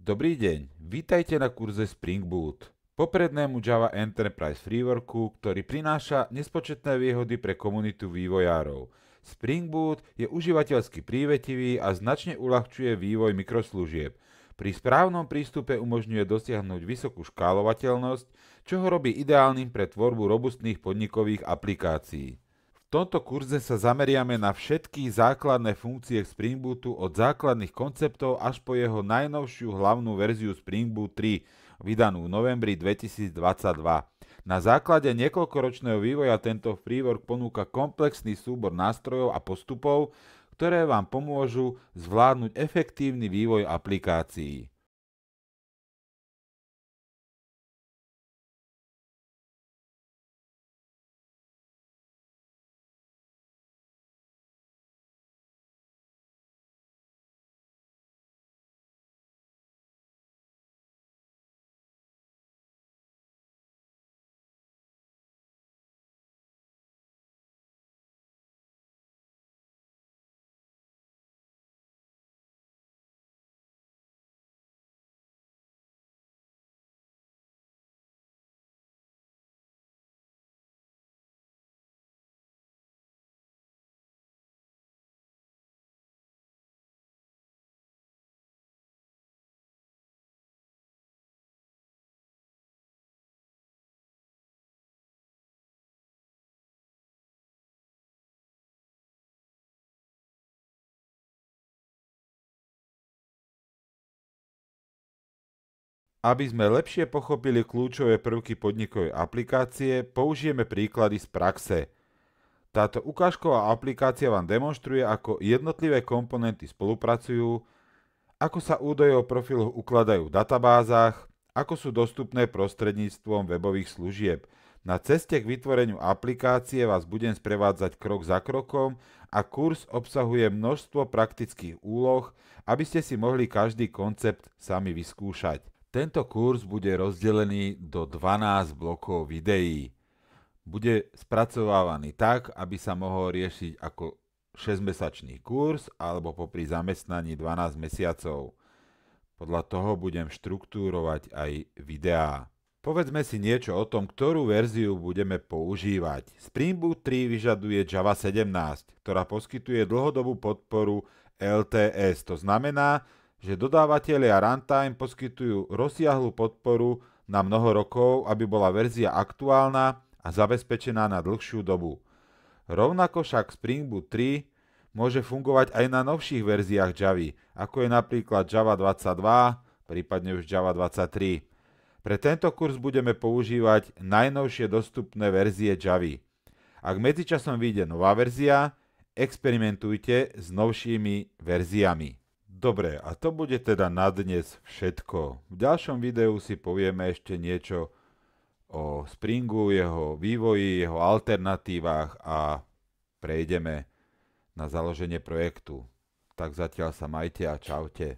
Dobrý deň, vítajte na kurze Spring Boot, poprednému Java Enterprise Frameworku, ktorý prináša nespočetné výhody pre komunitu vývojárov. Spring Boot je užívateľsky prívetivý a značne uľahčuje vývoj mikroslúžieb. Pri správnom prístupe umožňuje dosiahnuť vysokú škálovateľnosť, čo ho robí ideálnym pre tvorbu robustných podnikových aplikácií. V tomto kurze sa zameriame na všetky základné funkcie Spring Bootu od základných konceptov až po jeho najnovšiu hlavnú verziu Spring Boot 3, vydanú v novembri 2022. Na základe niekoľkoročného vývoja tento framework ponúka komplexný súbor nástrojov a postupov, ktoré vám pomôžu zvládnuť efektívny vývoj aplikácií. Aby sme lepšie pochopili kľúčové prvky podnikovej aplikácie, použijeme príklady z praxe. Táto ukážková aplikácia vám demonstruje, ako jednotlivé komponenty spolupracujú, ako sa údaje o profiloch ukladajú v databázach, ako sú dostupné prostredníctvom webových služieb. Na ceste k vytvoreniu aplikácie vás budem sprevádzať krok za krokom a kurz obsahuje množstvo praktických úloh, aby ste si mohli každý koncept sami vyskúšať. Tento kurz bude rozdelený do 12 blokov videí. Bude spracovávaný tak, aby sa mohol riešiť ako 6-mesačný kurz alebo popri zamestnaní 12 mesiacov. Podľa toho budem štruktúrovať aj videá. Povedzme si niečo o tom, ktorú verziu budeme používať. Spring Boot 3 vyžaduje Java 17, ktorá poskytuje dlhodobú podporu LTS. To znamená, že dodávateľia runtime poskytujú rozsiahlu podporu na mnoho rokov, aby bola verzia aktuálna a zabezpečená na dlhšiu dobu. Rovnako však Spring Boot 3 môže fungovať aj na novších verziách Javy, ako je napríklad Java 22, prípadne už Java 23. Pre tento kurz budeme používať najnovšie dostupné verzie Javy. Ak medzičasom vyjde nová verzia, experimentujte s novšími verziami. Dobre, a to bude teda na dnes všetko. V ďalšom videu si povieme ešte niečo o Springu, jeho vývoji, jeho alternatívach a prejdeme na založenie projektu. Tak zatiaľ sa majte a čaute.